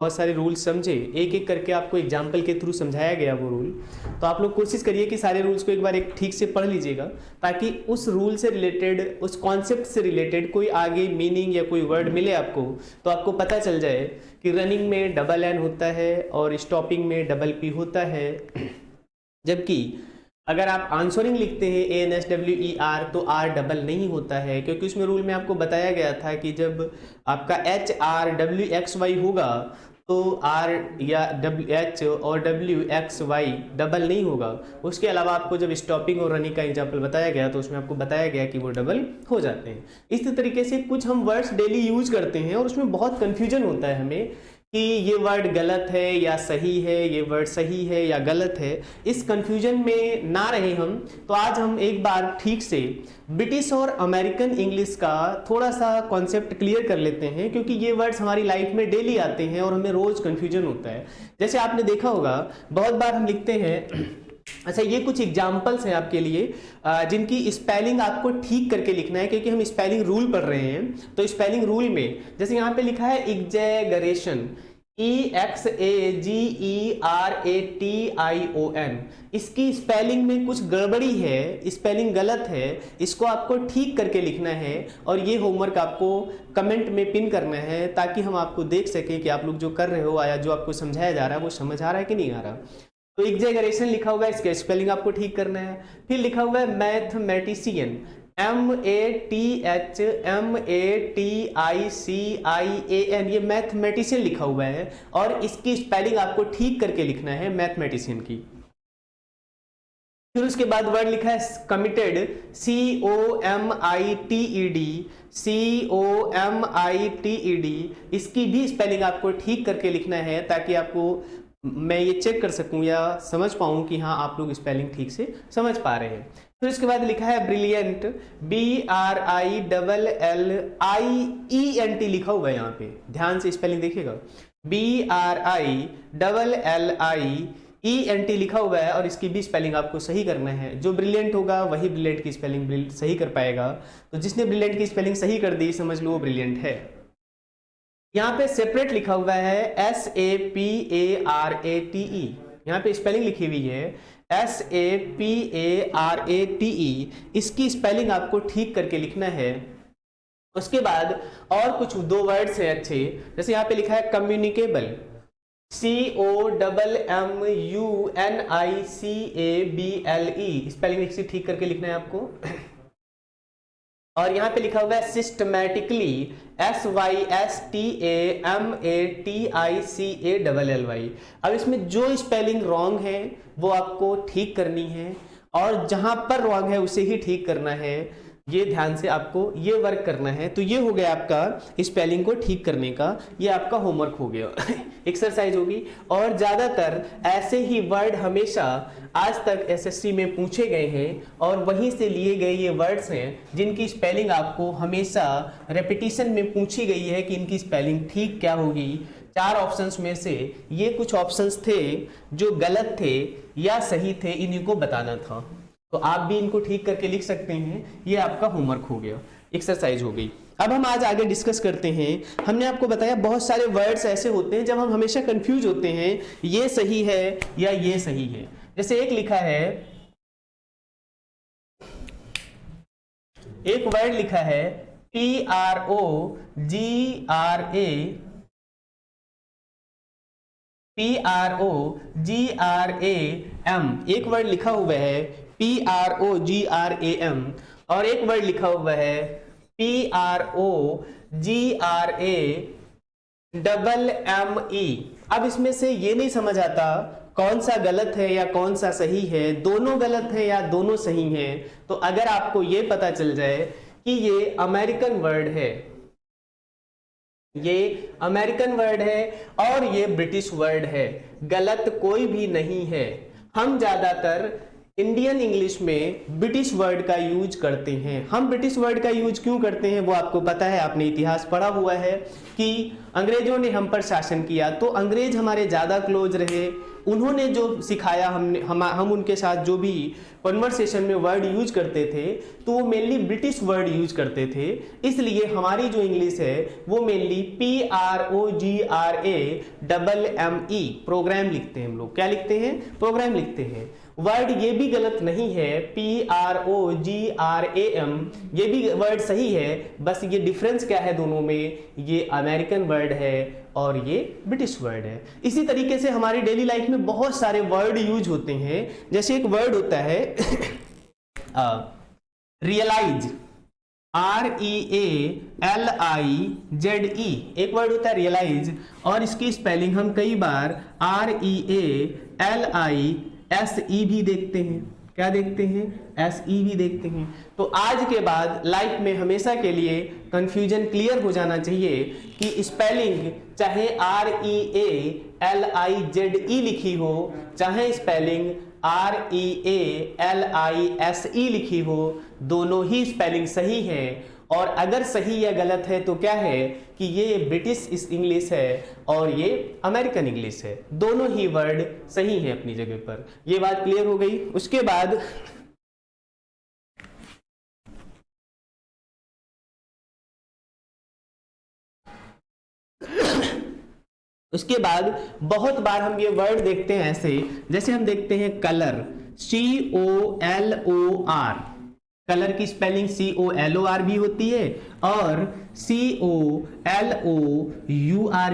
बहुत सारे रूल्स समझे, एक एक करके आपको एग्जाम्पल के थ्रू समझाया गया वो रूल। तो आप लोग कोशिश करिए कि सारे रूल्स को एक बार एक ठीक से पढ़ लीजिएगा, ताकि उस रूल से रिलेटेड, उस कॉन्सेप्ट से रिलेटेड कोई आगे मीनिंग या कोई वर्ड मिले आपको, तो आपको पता चल जाए कि रनिंग में डबल एन होता है और स्टॉपिंग में डबल पी होता है। जबकि अगर आप आंसरिंग लिखते हैं ANSWER तो आर डबल नहीं होता है, क्योंकि उसमें रूल में आपको बताया गया था कि जब आपका HRWXY होगा तो R या WH और WXY डबल नहीं होगा। उसके अलावा आपको जब स्टॉपिंग और रनिंग का एग्जाम्पल बताया गया तो उसमें आपको बताया गया कि वो डबल हो जाते हैं। इसी तरीके से कुछ हम वर्ड्स डेली यूज करते हैं और उसमें बहुत कन्फ्यूजन होता है हमें कि ये वर्ड गलत है या सही है, ये वर्ड सही है या गलत है। इस कंफ्यूजन में ना रहे हम, तो आज हम एक बार ठीक से ब्रिटिश और अमेरिकन इंग्लिश का थोड़ा सा कॉन्सेप्ट क्लियर कर लेते हैं, क्योंकि ये वर्ड्स हमारी लाइफ में डेली आते हैं और हमें रोज कंफ्यूजन होता है। जैसे आपने देखा होगा बहुत बार हम लिखते हैं, अच्छा ये कुछ एग्जाम्पल्स हैं आपके लिए जिनकी स्पेलिंग आपको ठीक करके लिखना है, क्योंकि हम स्पेलिंग रूल पढ़ रहे हैं। तो स्पेलिंग रूल में जैसे यहाँ पे लिखा है एग्जैगरेशन, EXAGERATION, इसकी स्पेलिंग में कुछ गड़बड़ी है, स्पेलिंग गलत है, इसको आपको ठीक करके लिखना है और ये होमवर्क आपको कमेंट में पिन करना है, ताकि हम आपको देख सकें कि आप लोग जो कर रहे हो या जो आपको समझाया जा रहा है वो समझ आ रहा है कि नहीं आ रहा। तो एग्जैगरेशन लिखा हुआ है, इसका स्पेलिंग आपको ठीक करना है। फिर लिखा हुआ है मैथमेटिशियन, MATHMATICIAN, ये मैथमेटिशियन लिखा हुआ है और इसकी स्पेलिंग आपको ठीक करके लिखना है मैथमेटिशियन की। फिर उसके बाद वर्ड लिखा है कमिटेड, COMITED, इसकी भी स्पेलिंग आपको ठीक करके लिखना है, ताकि आपको मैं ये चेक कर सकूं या समझ पाऊं कि हाँ आप लोग स्पेलिंग ठीक से समझ पा रहे हैं। फिर इसके बाद लिखा है ब्रिलियंट, BRILLIENT लिखा हुआ है, यहाँ पे ध्यान से स्पेलिंग देखिएगा, BRILLIENT लिखा हुआ है और इसकी भी स्पेलिंग आपको सही करना है। जो ब्रिलियंट होगा वही ब्रिलियंट की स्पेलिंग सही कर पाएगा। तो जिसने ब्रिलियंट की स्पेलिंग सही कर दी समझ लो वो ब्रिलियंट है। यहाँ पे सेपरेट लिखा हुआ है SAPARATE, यहाँ पे स्पेलिंग लिखी हुई है SAPARATE, इसकी स्पेलिंग आपको ठीक करके लिखना है। उसके बाद और कुछ दो वर्ड्स हैं अच्छे, जैसे यहाँ पे लिखा है कम्युनिकेबल, COMMUNICABLE, स्पेलिंग इसकी ठीक करके लिखना है आपको। और यहाँ पे लिखा हुआ है सिस्टमैटिकली, SYSTAMATICALLY। अब इसमें जो स्पेलिंग रॉन्ग है वो आपको ठीक करनी है और जहां पर रॉन्ग है उसे ही ठीक करना है। ये ध्यान से आपको ये वर्क करना है। तो ये हो गया आपका स्पेलिंग को ठीक करने का, ये आपका होमवर्क हो गया एक्सरसाइज होगी। और ज्यादातर ऐसे ही वर्ड हमेशा आज तक SSC में पूछे गए हैं और वहीं से लिए गए ये वर्ड्स हैं जिनकी स्पेलिंग आपको हमेशा रेपिटेशन में पूछी गई है कि इनकी स्पेलिंग ठीक क्या होगी। 4 ऑप्शंस में से ये कुछ ऑप्शंस थे जो गलत थे या सही थे, इन्हीं को बताना था। तो आप भी इनको ठीक करके लिख सकते हैं। ये आपका होमवर्क हो गया, एक्सरसाइज हो गई। अब हम आज आगे डिस्कस करते हैं। हमने आपको बताया बहुत सारे वर्ड्स ऐसे होते हैं जब हम हमेशा कंफ्यूज होते हैं ये सही है या ये सही है। जैसे एक लिखा है, एक वर्ड लिखा है PROGRAM, एक वर्ड लिखा हुआ है PROGRAM और एक वर्ड लिखा हुआ है PROGRAMME। अब इसमें से ये नहीं समझ आता कौन सा गलत है या कौन सा सही है, दोनों गलत है या दोनों सही है। तो अगर आपको ये पता चल जाए कि ये अमेरिकन वर्ड है, ये अमेरिकन वर्ड है और ये ब्रिटिश वर्ड है, गलत कोई भी नहीं है। हम ज्यादातर इंडियन इंग्लिश में ब्रिटिश वर्ड का यूज करते हैं। हम ब्रिटिश वर्ड का यूज क्यों करते हैं वो आपको पता है, आपने इतिहास पढ़ा हुआ है कि अंग्रेजों ने हम पर शासन किया, तो अंग्रेज हमारे ज़्यादा क्लोज रहे, उन्होंने जो सिखाया, हम उनके साथ जो भी कन्वर्सेशन में वर्ड यूज करते थे तो वो मेनली ब्रिटिश वर्ड यूज करते थे, इसलिए हमारी जो इंग्लिश है वो मेनली PROGRAMME प्रोग्राम लिखते हैं हम लोग। क्या लिखते हैं? प्रोग्राम लिखते हैं। वर्ड ये भी गलत नहीं है, PROGRAM ये भी वर्ड सही है, बस ये डिफरेंस क्या है दोनों में, ये अमेरिकन वर्ड है और ये ब्रिटिश वर्ड है। इसी तरीके से हमारी डेली लाइफ में बहुत सारे वर्ड यूज होते हैं, जैसे एक वर्ड होता है रियलाइज, REALIZE, एक वर्ड होता है रियलाइज, और इसकी स्पेलिंग हम कई बार REALISE भी देखते हैं। क्या देखते हैं? SE भी देखते हैं। तो आज के बाद लाइफ में हमेशा के लिए कंफ्यूजन क्लियर हो जाना चाहिए कि स्पेलिंग चाहे REALIZE लिखी हो, चाहे स्पेलिंग REALISE लिखी हो, दोनों ही स्पेलिंग सही है। और अगर सही या गलत है तो क्या है कि ये ब्रिटिश इंग्लिश है और ये अमेरिकन इंग्लिश है, दोनों ही वर्ड सही हैं अपनी जगह पर। ये बात क्लियर हो गई। उसके बाद बहुत बार हम ये वर्ड देखते हैं ऐसे, जैसे हम देखते हैं कलर, COLOR, कलर की स्पेलिंग COLOR भी होती है और COLOUR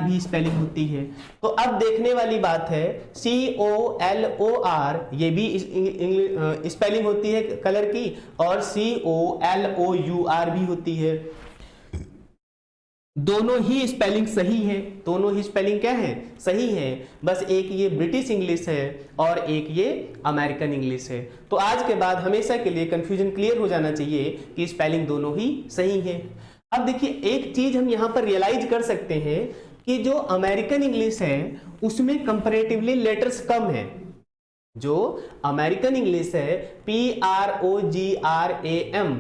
भी स्पेलिंग होती है। तो अब देखने वाली बात है, COLOR ये भी स्पेलिंग होती है कलर की और COLOUR भी होती है। दोनों ही स्पेलिंग सही है, दोनों ही स्पेलिंग क्या है? सही है, बस एक ये ब्रिटिश इंग्लिश है और एक ये अमेरिकन इंग्लिश है। तो आज के बाद हमेशा के लिए कंफ्यूजन क्लियर हो जाना चाहिए कि स्पेलिंग दोनों ही सही है। अब देखिए एक चीज हम यहां पर रियलाइज कर सकते हैं कि जो अमेरिकन इंग्लिश है उसमें कंपैरेटिवली लेटर्स कम है। जो अमेरिकन इंग्लिश है PROGRAME,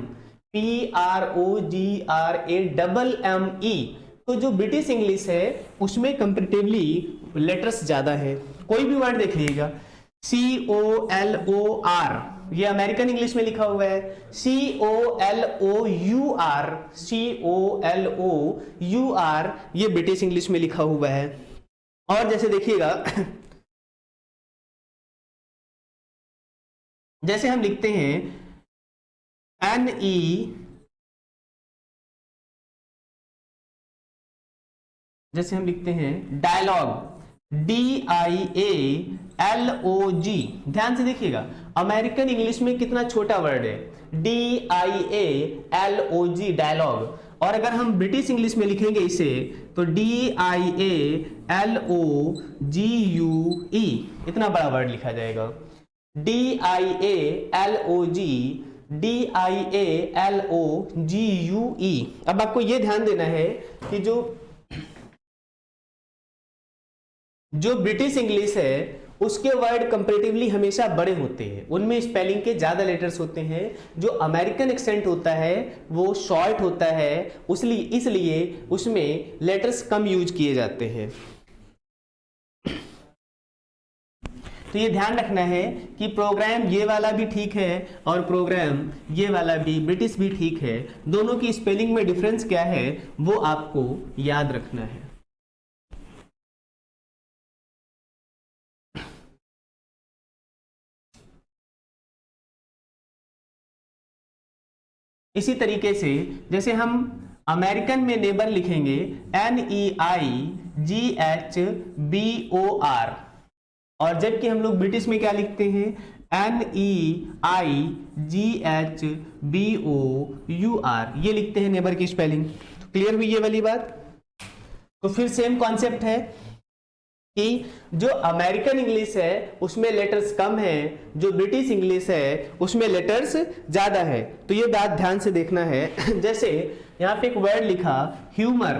तो जो ब्रिटिश इंग्लिश है उसमें कंपैरेटिवली लेटर्स ज्यादा है। कोई भी वर्ड देख लीजिएगा, COLOR ये अमेरिकन इंग्लिश में लिखा हुआ है, COLOUR ये ब्रिटिश इंग्लिश में लिखा हुआ है। और जैसे देखिएगा जैसे हम लिखते हैं जैसे हम लिखते हैं डायलॉग, DIALOG, ध्यान से देखिएगा अमेरिकन इंग्लिश में कितना छोटा वर्ड है, DIALOG डायलॉग, और अगर हम ब्रिटिश इंग्लिश में लिखेंगे इसे तो DIALOGUE, इतना बड़ा वर्ड लिखा जाएगा, DIALOGUE। अब आपको यह ध्यान देना है कि जो ब्रिटिश इंग्लिश है उसके वर्ड कंपैरेटिवली हमेशा बड़े होते हैं, उनमें स्पेलिंग के ज्यादा लेटर्स होते हैं। जो अमेरिकन एक्सेंट होता है वो शॉर्ट होता है, इसलिए उसमें लेटर्स कम यूज किए जाते हैं। तो ये ध्यान रखना है कि प्रोग्राम ये वाला भी ठीक है और प्रोग्राम ये वाला भी ब्रिटिश भी ठीक है, दोनों की स्पेलिंग में डिफरेंस क्या है वो आपको याद रखना है। इसी तरीके से जैसे हम अमेरिकन में नेबर लिखेंगे NEIGHBOR, और जबकि हम लोग ब्रिटिश में क्या लिखते हैं NEIGHBOUR, ये लिखते हैं नेबर की स्पेलिंग। क्लियर हुई ये वाली बात? तो फिर सेम कॉन्सेप्ट है कि जो अमेरिकन इंग्लिश है उसमें लेटर्स कम है, जो ब्रिटिश इंग्लिश है उसमें लेटर्स ज्यादा है। तो ये बात ध्यान से देखना है। जैसे यहां पे एक वर्ड लिखा ह्यूमर,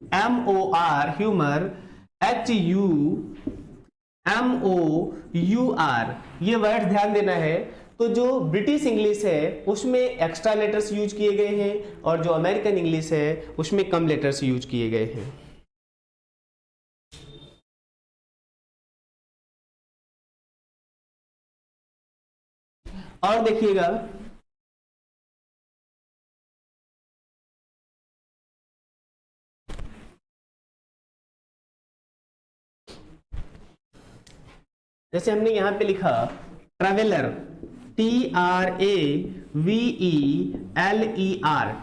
HUMOR, ह्यूमर, MOUR, ये वर्ड ध्यान देना है। तो जो ब्रिटिश इंग्लिश है उसमें एक्स्ट्रा लेटर्स यूज किए गए हैं और जो अमेरिकन इंग्लिश है उसमें कम लेटर्स यूज किए गए हैं। और देखिएगा, जैसे हमने यहां पे लिखा ट्रैवलर, TRAVELER,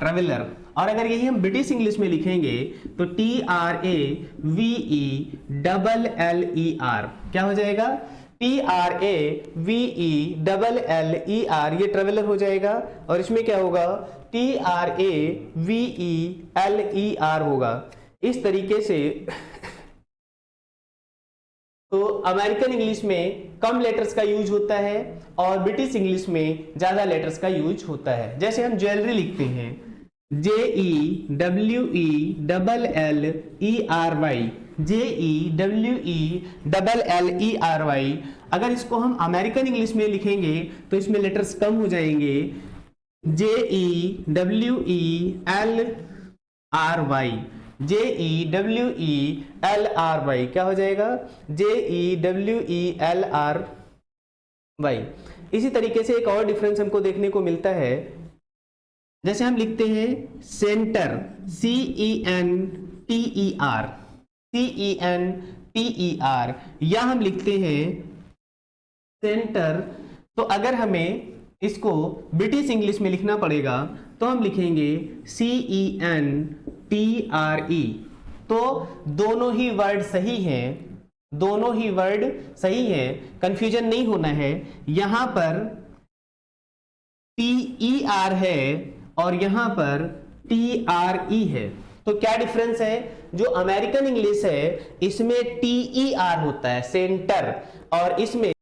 ट्रैवलर, और अगर यही हम ब्रिटिश इंग्लिश में लिखेंगे तो TRAVELLER, क्या हो जाएगा? TRAVELLER, ये ट्रैवलर हो जाएगा। और इसमें क्या होगा? TRAVELER होगा। इस तरीके से तो अमेरिकन इंग्लिश में कम लेटर्स का यूज होता है और ब्रिटिश इंग्लिश में ज्यादा लेटर्स का यूज होता है। जैसे हम ज्वेलरी लिखते हैं JEWELLERY, अगर इसको हम अमेरिकन इंग्लिश में लिखेंगे तो इसमें लेटर्स कम हो जाएंगे, JEWELLRY, क्या हो जाएगा? JEWELLRY। इसी तरीके से एक और डिफरेंस हमको देखने को मिलता है, जैसे हम लिखते हैं सेंटर, CENTER, या हम लिखते हैं सेंटर। तो अगर हमें इसको ब्रिटिश इंग्लिश में लिखना पड़ेगा तो हम लिखेंगे CENTRE। तो दोनों ही वर्ड सही हैं, दोनों ही वर्ड सही हैं, कंफ्यूजन नहीं होना है। यहां पर TER है और यहां पर TRE है। तो क्या डिफरेंस है? जो अमेरिकन इंग्लिश है इसमें TER होता है, सेंटर, और इसमें